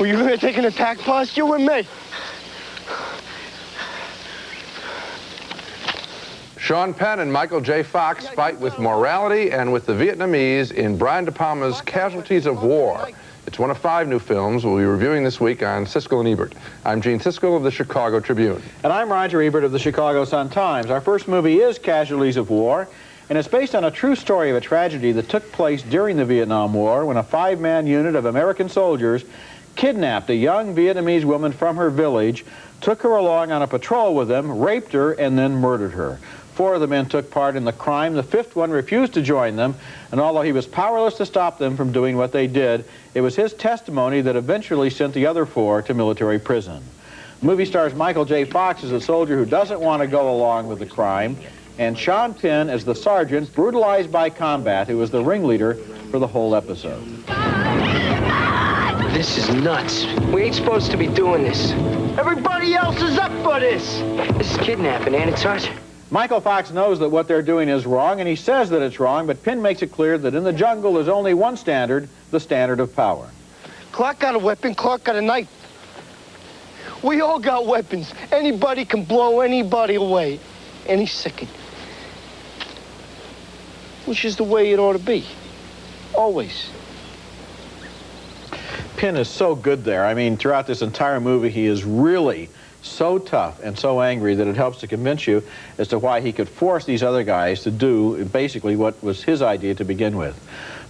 Were you gonna take an attack posture with me? Sean Penn and Michael J. Fox fight with morality and with the Vietnamese in Brian De Palma's Casualties of War. It's one of 5 new films we'll be reviewing this week on Siskel and Ebert. I'm Gene Siskel of the Chicago Tribune. And I'm Roger Ebert of the Chicago Sun-Times. Our first movie is Casualties of War, and it's based on a true story of a tragedy that took place during the Vietnam War when a 5-man unit of American soldiers kidnapped a young Vietnamese woman from her village, took her along on a patrol with them, raped her, and then murdered her. 4 of the men took part in the crime. The 5th one refused to join them, and although he was powerless to stop them from doing what they did, it was his testimony that eventually sent the other 4 to military prison. The movie stars Michael J. Fox as a soldier who doesn't want to go along with the crime, and Sean Penn as the sergeant brutalized by combat who was the ringleader for the whole episode. This is nuts. We ain't supposed to be doing this. Everybody else is up for this. This is kidnapping, ain't it, Sergeant? Michael Fox knows that what they're doing is wrong, and he says that it's wrong, but Penn makes it clear that in the jungle there's only one standard, the standard of power. Clark got a weapon, Clark got a knife. We all got weapons. Anybody can blow anybody away. Any second. Which is the way it ought to be. Always. Penn is so good there. I mean, throughout this entire movie, he is really so tough and so angry that it helps to convince you as to why he could force these other guys to do basically what was his idea to begin with.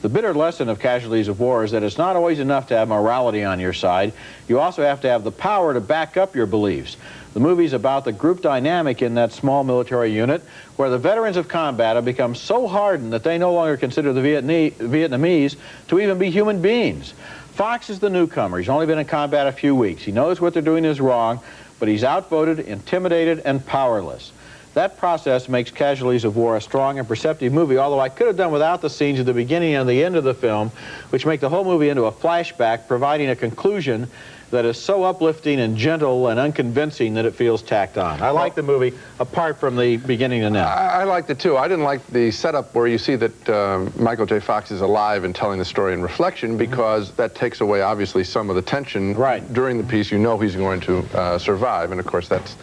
The bitter lesson of Casualties of War is that it's not always enough to have morality on your side. You also have to have the power to back up your beliefs. The movie's about the group dynamic in that small military unit where the veterans of combat have become so hardened that they no longer consider the Vietnamese to even be human beings. Fox is the newcomer. He's only been in combat a few weeks. He knows what they're doing is wrong, but he's outvoted, intimidated, and powerless. That process makes Casualties of War a strong and perceptive movie, although I could have done without the scenes at the beginning and the end of the film, which make the whole movie into a flashback, providing a conclusion that is so uplifting and gentle and unconvincing that it feels tacked on. I like the movie apart from the beginning to now. I liked it too. I didn't like the setup where you see that Michael J. Fox is alive and telling the story in reflection, because that takes away obviously some of the tension during the piece. You know he's going to survive, and of course that's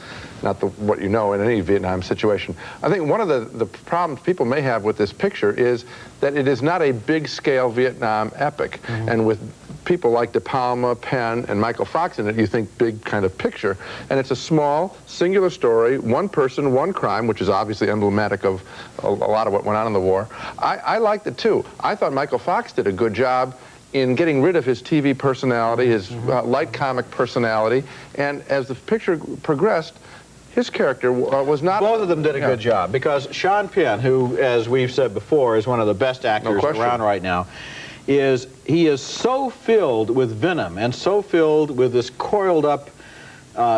not what you know in any Vietnam situation. I think one of the problems people may have with this picture is that it is not a big-scale Vietnam epic. And with people like De Palma, Penn, and Michael Fox in it, you think big kind of picture. And it's a small, singular story, one person, one crime, which is obviously emblematic of a lot of what went on in the war. I liked it too. I thought Michael Fox did a good job in getting rid of his TV personality, his light comic personality, and as the picture progressed, his character was not... Both of them did a good job, because Sean Penn, who, as we've said before, is one of the best actors around right now, he is so filled with venom and so filled with this coiled up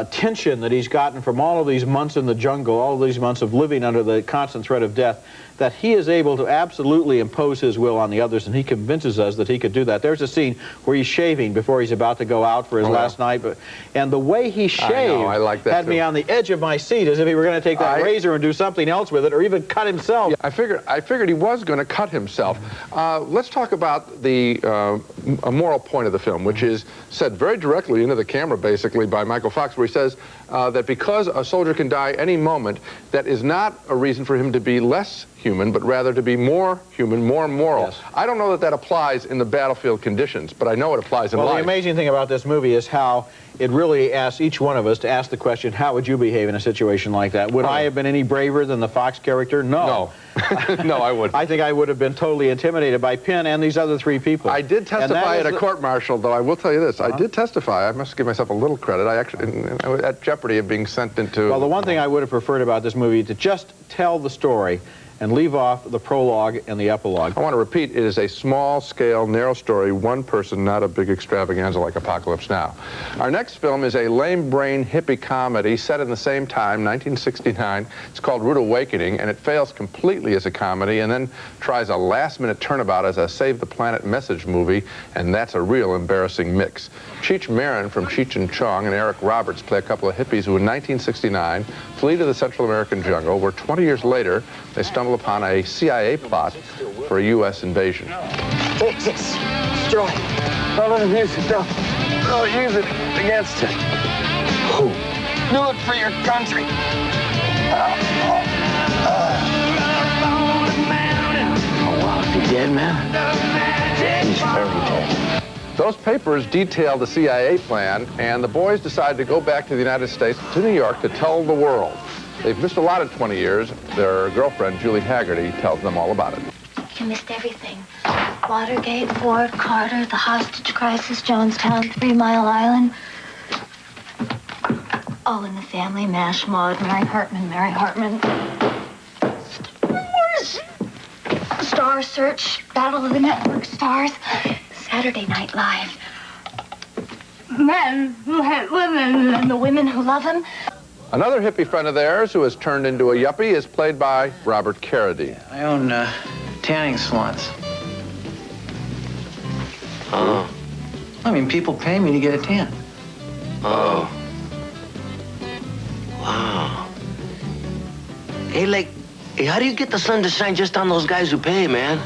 tension that he's gotten from all of these months in the jungle, all of these months of living under the constant threat of death, that he is able to absolutely impose his will on the others, and he convinces us that he could do that. There's a scene where he's shaving before he's about to go out for his last night, and the way he shaved had me on the edge of my seat, as if he were going to take that razor and do something else with it, or even cut himself. Yeah, I figured he was going to cut himself. Let's talk about the a moral point of the film, which is said very directly into the camera, basically, by Michael Fox, where he says that because a soldier can die any moment, that is not a reason for him to be less human, but rather to be more human, more moral. Yes. I don't know that that applies in the battlefield conditions, but I know it applies in life. Well, the amazing thing about this movie is how it really asks each one of us to ask the question, how would you behave in a situation like that? Would I have been any braver than the Fox character? No. No, I wouldn't. I think I would have been totally intimidated by Penn and these other 3 people. I did testify at a court-martial, though I will tell you this. I did testify. I must give myself a little credit. I actually, at jeopardy of being sent into... Well, the one thing I would have preferred about this movie, to just tell the story and leave off the prologue and the epilogue. I want to repeat, it is a small-scale, narrow story, one person, not a big extravaganza like Apocalypse Now. Our next film is a lame-brain hippie comedy set in the same time, 1969. It's called Rude Awakening, and it fails completely as a comedy and then tries a last-minute turnabout as a save-the-planet message movie, and that's a real embarrassing mix. Cheech Marin from Cheech and Chong and Eric Roberts play a couple of hippies who in 1969 flee to the Central American jungle, where 20 years later they stumble upon a CIA plot for a U.S. invasion. Take this. Destroy it. Don't let him use it. Don't use it against him. Who? Do it for your country. Is he dead, man? He's very dead. Those papers detail the CIA plan, and the boys decide to go back to the United States, to New York, to tell the world. They've missed a lot in 20 years. Their girlfriend, Julie Haggerty, tells them all about it. You missed everything. Watergate, Ford, Carter, the hostage crisis, Jonestown, 3 Mile Island. All in the Family, MASH, Maude, Mary Hartman. Wars! Star Search, Battle of the Network Stars, Saturday Night Live. Men who hate women and the women who love them. Another hippie friend of theirs who has turned into a yuppie is played by Robert Carradine. I own tanning salons. Oh. I mean, people pay me to get a tan. Oh. Wow. Hey, how do you get the sun to shine just on those guys who pay, man?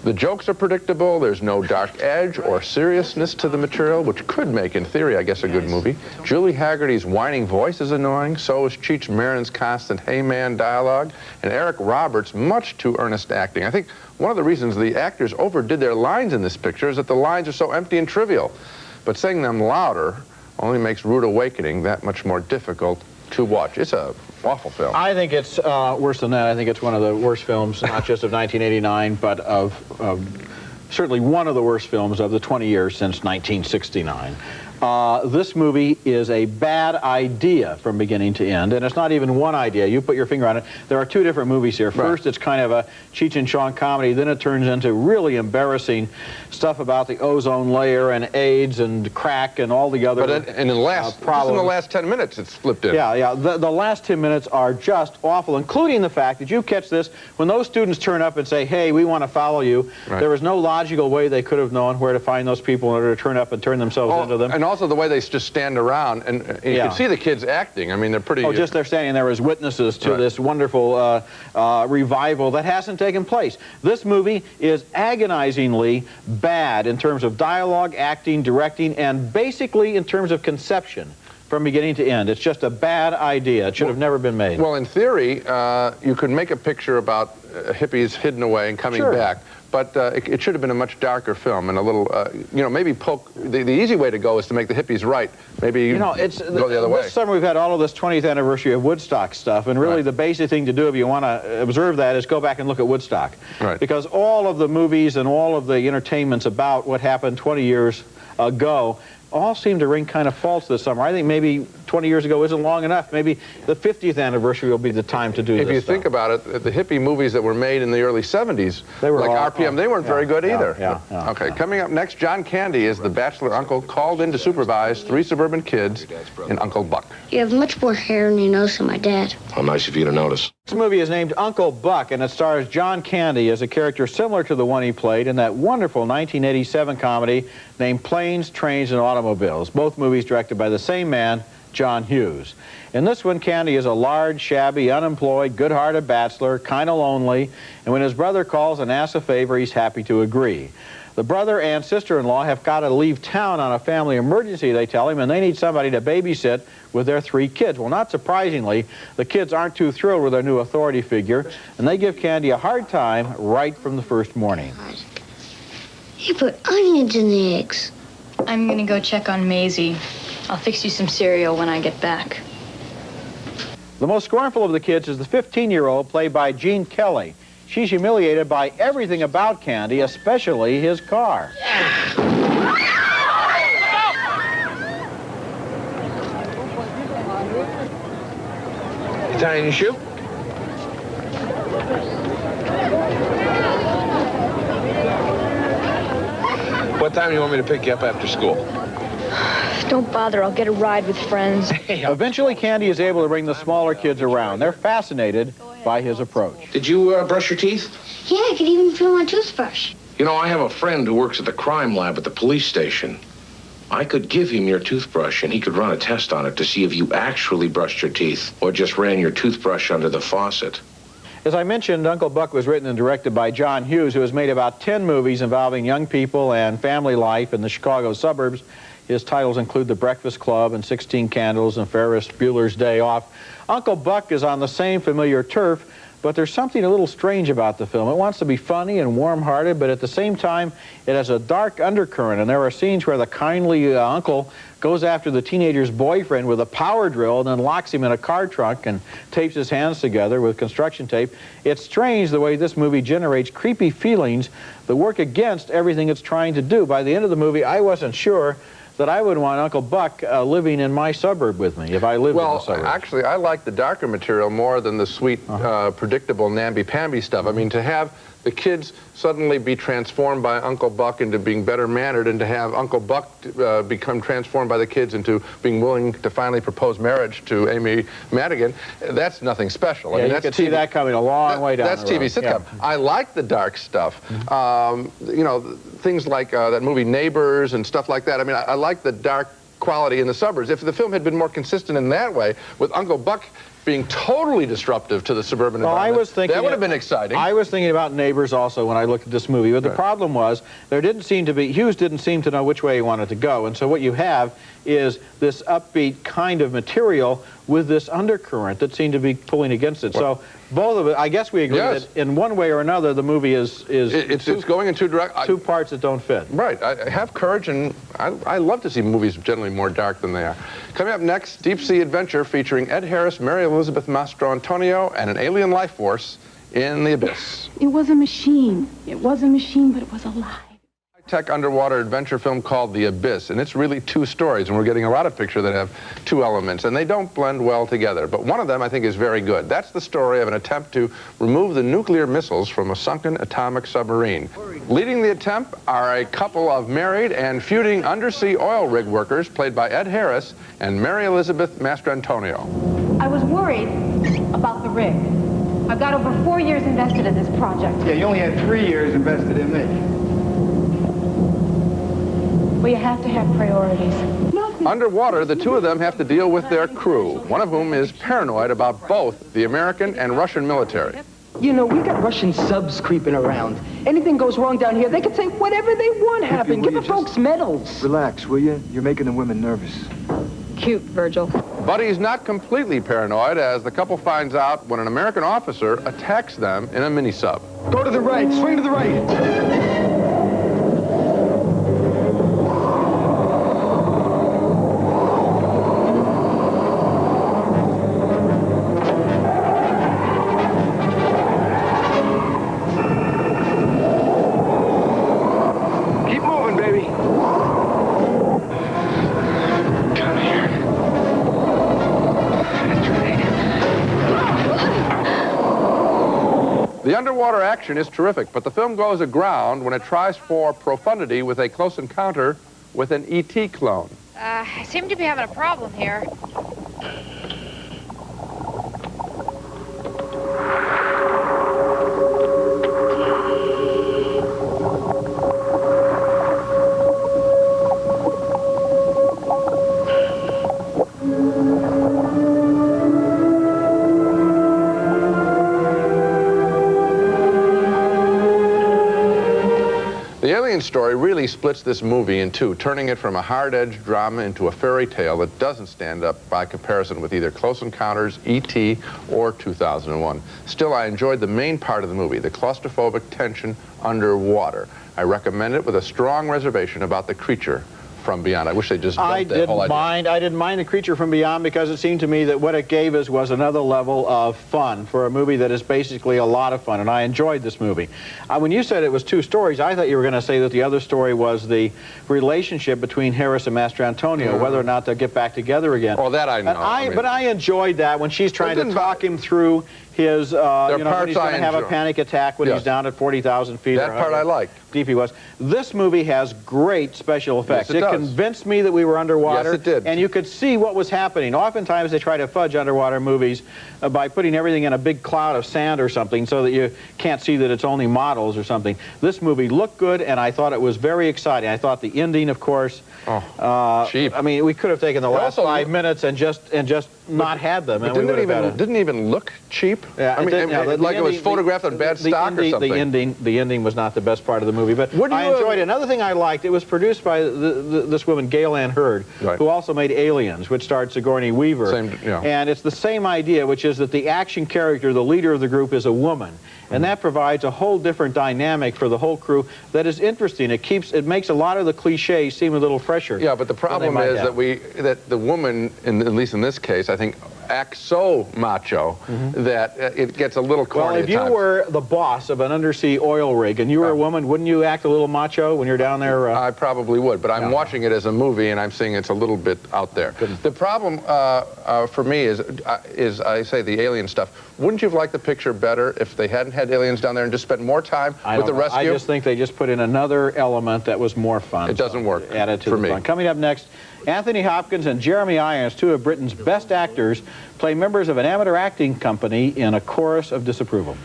The jokes are predictable. There's no dark edge or seriousness to the material, which could make, in theory, I guess, a good movie. Julie Haggerty's whining voice is annoying. So is Cheech Marin's constant "hey man" dialogue. And Eric Roberts' much too earnest acting. I think one of the reasons the actors overdid their lines in this picture is that the lines are so empty and trivial. But saying them louder only makes Rude Awakening that much more difficult to watch. It's a awful film. I think it's worse than that. I think it's one of the worst films, not just of 1989, but of certainly one of the worst films of the 20 years since 1969. This movie is a bad idea from beginning to end, and it's not even one idea. You put your finger on it. There are two different movies here. First, it's kind of a Cheech and Chong comedy. Then it turns into really embarrassing stuff about the ozone layer and AIDS and crack and all the other problems. In the last 10 minutes, it's flipped in. Yeah. The last 10 minutes are just awful, including the fact that you catch this when those students turn up and say, "Hey, we want to follow you." Right. There was no logical way they could have known where to find those people in order to turn up and turn themselves into them. And also the way they just stand around, and you can see the kids acting. I mean, they're pretty... just they're standing there as witnesses to this wonderful revival that hasn't taken place. This movie is agonizingly bad in terms of dialogue, acting, directing, and basically in terms of conception from beginning to end. It's just a bad idea. It should have never been made. Well, in theory, you could make a picture about hippies hidden away and coming back. But it should have been a much darker film and a little, maybe poke. The easy way to go is to make the hippies right. Maybe go the other way. This summer we've had all of this 20th anniversary of Woodstock stuff, and really the basic thing to do if you want to observe that is go back and look at Woodstock. Right. Because all of the movies and all of the entertainments about what happened 20 years ago all seem to ring kind of false this summer. I think maybe 20 years ago isn't long enough. Maybe the 50th anniversary will be the time to do this. If you think about it, the hippie movies that were made in the early 70s, they were like RPM, they weren't very good either. Okay, coming up next, John Candy is the bachelor uncle called in to supervise 3 suburban kids in Uncle Buck. You have much more hair on your nose than my dad. How nice of you to notice. This movie is named Uncle Buck, and it stars John Candy as a character similar to the one he played in that wonderful 1987 comedy named Planes, Trains, and Automobiles. Both movies directed by the same man, John Hughes. In this one, Candy is a large, shabby, unemployed, good-hearted bachelor, kind of lonely, and when his brother calls and asks a favor, he's happy to agree. The brother and sister-in-law have got to leave town on a family emergency, they tell him, and they need somebody to babysit with their 3 kids. Well, not surprisingly, the kids aren't too thrilled with their new authority figure, and they give Candy a hard time right from the first morning. You put onions in the eggs. I'm gonna go check on Maisie. I'll fix you some cereal when I get back. The most scornful of the kids is the 15-year-old played by Gene Kelly. She's humiliated by everything about Candy, especially his car. You tying your shoe? What time do you want me to pick you up after school? Don't bother, I'll get a ride with friends. Eventually, Candy is able to bring the smaller kids around. They're fascinated by his approach. Did you brush your teeth? Yeah, I could even feel my toothbrush. You know, I have a friend who works at the crime lab at the police station. I could give him your toothbrush and he could run a test on it to see if you actually brushed your teeth or just ran your toothbrush under the faucet. As I mentioned, Uncle Buck was written and directed by John Hughes, who has made about 10 movies involving young people and family life in the Chicago suburbs. His titles include The Breakfast Club and 16 Candles and Ferris Bueller's Day Off. Uncle Buck is on the same familiar turf, but there's something a little strange about the film. It wants to be funny and warm-hearted, but at the same time, it has a dark undercurrent, and there are scenes where the kindly uncle goes after the teenager's boyfriend with a power drill and then locks him in a car trunk and tapes his hands together with construction tape. It's strange the way this movie generates creepy feelings that work against everything it's trying to do. By the end of the movie, I wasn't sure that I would want Uncle Buck living in my suburb with me if I lived in the suburbs. Well, actually, I like the darker material more than the sweet, predictable namby-pamby stuff. I mean, to have the kids suddenly be transformed by Uncle Buck into being better mannered, and to have Uncle Buck become transformed by the kids into being willing to finally propose marriage to Amy Madigan, that's nothing special. Yeah, I mean, you that's could see that coming a long way down That's the road. TV sitcom. Yeah. I like the dark stuff. You know, things like that movie Neighbors and stuff like that. I mean, I like the dark quality in the suburbs. If the film had been more consistent in that way, with Uncle Buck being totally disruptive to the suburban environment, that would have been exciting. I was thinking about Neighbors also when I looked at this movie, but the problem was there didn't seem to be, Hughes didn't seem to know which way he wanted to go, and so what you have is this upbeat kind of material with this undercurrent that seemed to be pulling against it. So both of it, I guess we agree that in one way or another the movie is it's going in two directions. Two parts that don't fit. Right. I have courage, and I love to see movies generally more dark than they are. Coming up next, Deep Sea Adventure featuring Ed Harris, Mary Elizabeth Mastro-Antonio, and an alien life force in the abyss. It was a machine. It was a machine, but it was alive. Tech underwater adventure film called The Abyss, and it's really two stories, and we're getting a lot of picture that have two elements, and they don't blend well together, but one of them I think is very good. That's the story of an attempt to remove the nuclear missiles from a sunken atomic submarine. Leading the attempt are a couple of married and feuding undersea oil rig workers played by Ed Harris and Mary Elizabeth Mastro-Antonio. I was worried about the rig. I've got over 4 years invested in this project. Yeah, you only had 3 years invested in me. Well, you have to have priorities. Underwater, the two of them have to deal with their crew, one of whom is paranoid about both the American and Russian military. You know, we got Russian subs creeping around. Anything goes wrong down here, they can say whatever they want happen. Give the folks medals. Relax, will you? You're making the women nervous. Cute, Virgil. But he's not completely paranoid, as the couple finds out when an American officer attacks them in a mini-sub. Go to the right, swing to the right. The underwater action is terrific, but the film goes aground when it tries for profundity with a close encounter with an E.T. clone. I seem to be having a problem here. The alien story really splits this movie in two, turning it from a hard-edged drama into a fairy tale that doesn't stand up by comparison with either Close Encounters, E.T., or 2001. Still, I enjoyed the main part of the movie, the claustrophobic tension underwater. I recommend it with a strong reservation about the creature from beyond. I wish they just dumped that whole idea. I didn't mind The Creature from Beyond because it seemed to me that what it gave us was another level of fun for a movie that is basically a lot of fun, and I enjoyed this movie. When you said it was two stories, I thought you were going to say that the other story was the relationship between Harris and Mastro-Antonio, whether or not they'll get back together again. Oh, that I know. But I enjoyed that when she's trying to talk him through his, you know, when parts he's going to I have a enjoy. panic attack when Yes. he's down at 40,000 feet. That part I like. Deep he was. This movie has great special effects. Yes, it does. Convinced me that we were underwater. Yes, it did. And you could see what was happening. Oftentimes they try to fudge underwater movies by putting everything in a big cloud of sand or something so that you can't see that it's only models or something. This movie looked good, and I thought it was very exciting. I thought the ending, of course, cheap. I mean, we could have taken the last 5 minutes and just not had them. And didn't even look cheap. Yeah, I mean, like it was photographed on bad stock or something. The ending was not the best part of the movie, but I enjoyed it. Another thing I liked, it was produced by this woman, Gail Ann Hurd, who also made Aliens, which starred Sigourney Weaver. And it's the same idea, which is that the action character, the leader of the group, is a woman. And that provides a whole different dynamic for the whole crew that is interesting. It makes a lot of the cliches seem a little fresher. Yeah, but the problem is that the woman, at least in this case, I think, acts so macho that it gets a little corny. Well, if you were the boss of an undersea oil rig and you were a woman, wouldn't you act a little macho when you're down there? I probably would, but I'm watching it as a movie and I'm seeing it's a little bit out there. The problem for me is I say the alien stuff. Wouldn't you have liked the picture better if they hadn't had aliens down there and just spent more time with the rescue? I just think they just put in another element that was more fun. It doesn't work added to for the me. fun. Coming up next, Anthony Hopkins and Jeremy Irons, two of Britain's best actors, play members of an amateur acting company in A Chorus of Disapproval.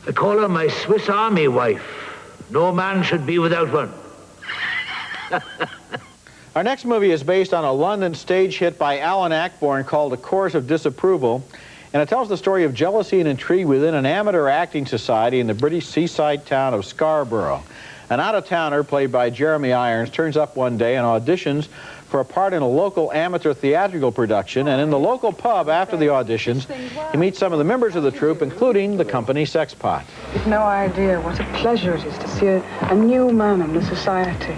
I call her my Swiss Army wife. No man should be without one. Our next movie is based on a London stage hit by Alan Ayckbourn called A Chorus of Disapproval, and it tells the story of jealousy and intrigue within an amateur acting society in the British seaside town of Scarborough. An out-of-towner, played by Jeremy Irons, turns up one day and auditions for a part in a local amateur theatrical production, and in the local pub after the auditions, he meets some of the members of the troupe, including the company Sexpot. You've no idea what a pleasure it is to see a new man in the society.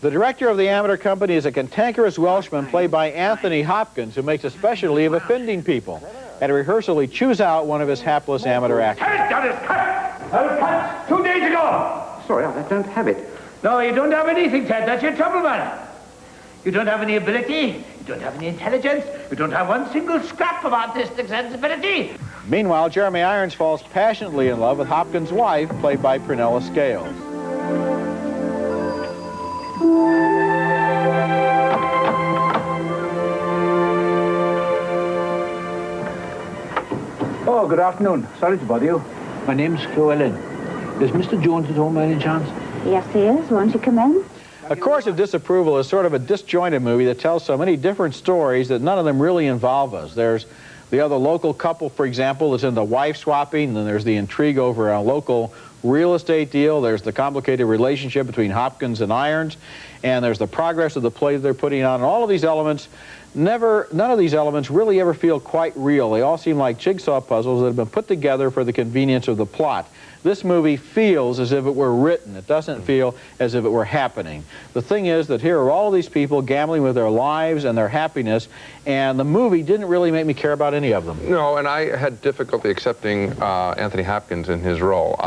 The director of the amateur company is a cantankerous Welshman played by Anthony Hopkins, who makes a specialty of offending people. At a rehearsal, he chews out one of his hapless amateur actors. That is cut! That was cut 2 days ago! Sorry, I don't have it. No, you don't have anything, Ted. That's your trouble, man. You don't have any ability. You don't have any intelligence. You don't have one single scrap of artistic sensibility. Meanwhile, Jeremy Irons falls passionately in love with Hopkins' wife, played by Prunella Scales. Oh, good afternoon. Sorry to bother you. My name's Llewellyn. Is Mr. Jones at home by any chance? Yes, he is. Won't you come in? A Chorus of Disapproval is sort of a disjointed movie that tells so many different stories that none of them really involve us. There's the other local couple, for example, that's in the wife swapping, and then there's the intrigue over a local real estate deal. There's the complicated relationship between Hopkins and Irons, and there's the progress of the play they're putting on. And all of these elements, none of these elements really ever feel quite real. They all seem like jigsaw puzzles that have been put together for the convenience of the plot. This movie feels as if it were written. It doesn't feel as if it were happening. The thing is that here are all these people gambling with their lives and their happiness, and the movie didn't really make me care about any of them. No, and I had difficulty accepting Anthony Hopkins in his role.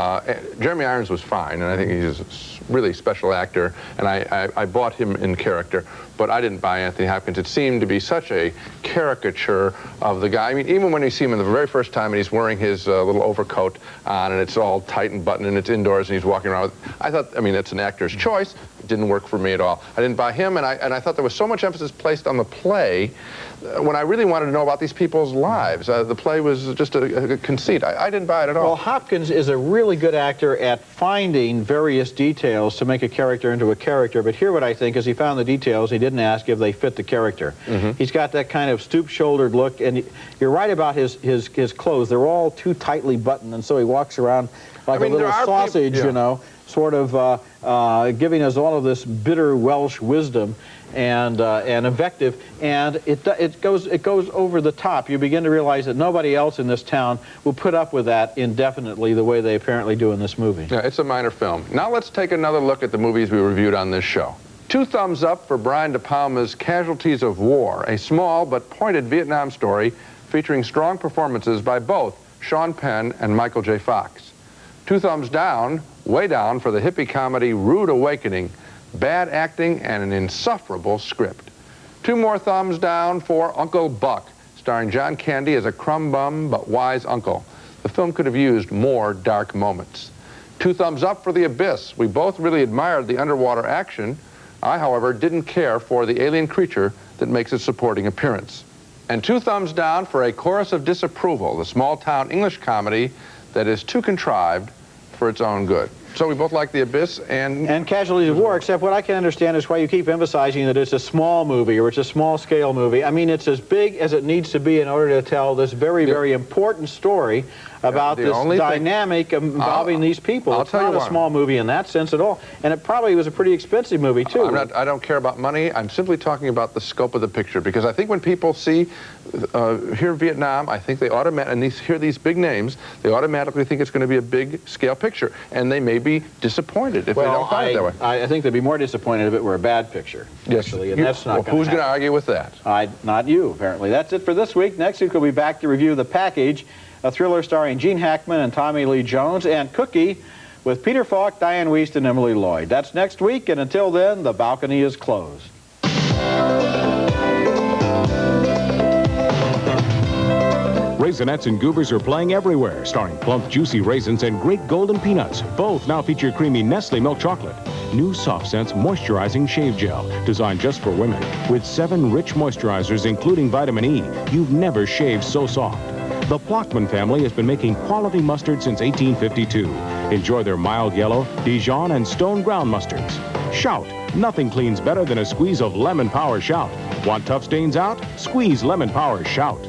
Jeremy Irons was fine, and I think he's a really special actor, and I bought him in character, but I didn't buy Anthony Hopkins. It seemed to be such a caricature of the guy. I mean, even when you see him in the very first time and he's wearing his little overcoat on and it's all tight and buttoned and it's indoors and he's walking around with, I thought, I mean, it's an actor's choice. It didn't work for me at all. I didn't buy him, and I thought there was so much emphasis placed on the play when I really wanted to know about these people's lives. The play was just a conceit. I didn't buy it at all. Well, Hopkins is a really good actor at finding various details to make a character into a character, but here what I think is he found the details, he didn't ask if they fit the character. He's got that kind of stoop-shouldered look, and you're right about his clothes. They're all too tightly buttoned, and so he walks around like a little sausage, you know, sort of giving us all of this bitter Welsh wisdom and invective, and it goes over the top. You begin to realize that nobody else in this town will put up with that indefinitely the way they apparently do in this movie. Yeah, it's a minor film. Now let's take another look at the movies we reviewed on this show. 2 thumbs up for Brian De Palma's Casualties of War, a small but pointed Vietnam story featuring strong performances by both Sean Penn and Michael J. Fox. 2 thumbs down, way down, for the hippie comedy Rude Awakening, bad acting and an insufferable script. 2 more thumbs down for Uncle Buck, starring John Candy as a crumb bum but wise uncle. the film could have used more dark moments. 2 thumbs up for The Abyss. We both really admired the underwater action. I, however, didn't care for the alien creature that makes its supporting appearance. And 2 thumbs down for A Chorus of Disapproval, the small-town English comedy that is too contrived for its own good. So we both like The Abyss and Casualties of War, except what I can understand is why you keep emphasizing that it's a small movie or it's a small-scale movie. I mean, it's as big as it needs to be in order to tell this very, very important story about this dynamic involving these people. It's not a small movie in that sense at all. And it probably was a pretty expensive movie, too. I don't care about money. I'm simply talking about the scope of the picture, because I think when people see, hear Vietnam, I think they automatically, and hear these big names, they automatically think it's going to be a big-scale picture. And they may be disappointed if they don't find it that way. I think they'd be more disappointed if it were a bad picture, actually, and that's not going to happen. Who's going to argue with that? Not you, apparently. That's it for this week. Next week, we'll be back to review The Package, a thriller starring Gene Hackman and Tommy Lee Jones, and Cookie with Peter Falk, Diane Wiest, and Emily Lloyd. That's next week, and until then, the balcony is closed. Raisinets and Goobers are playing everywhere, starring plump, juicy raisins and great golden peanuts. Both now feature creamy Nestle milk chocolate. New Soft Sense Moisturizing Shave Gel, designed just for women. With 7 rich moisturizers, including vitamin E, you've never shaved so soft. The Plockman family has been making quality mustard since 1852. Enjoy their mild yellow, Dijon, and stone ground mustards. Shout! Nothing cleans better than a squeeze of Lemon Power Shout. Want tough stains out? Squeeze Lemon Power Shout.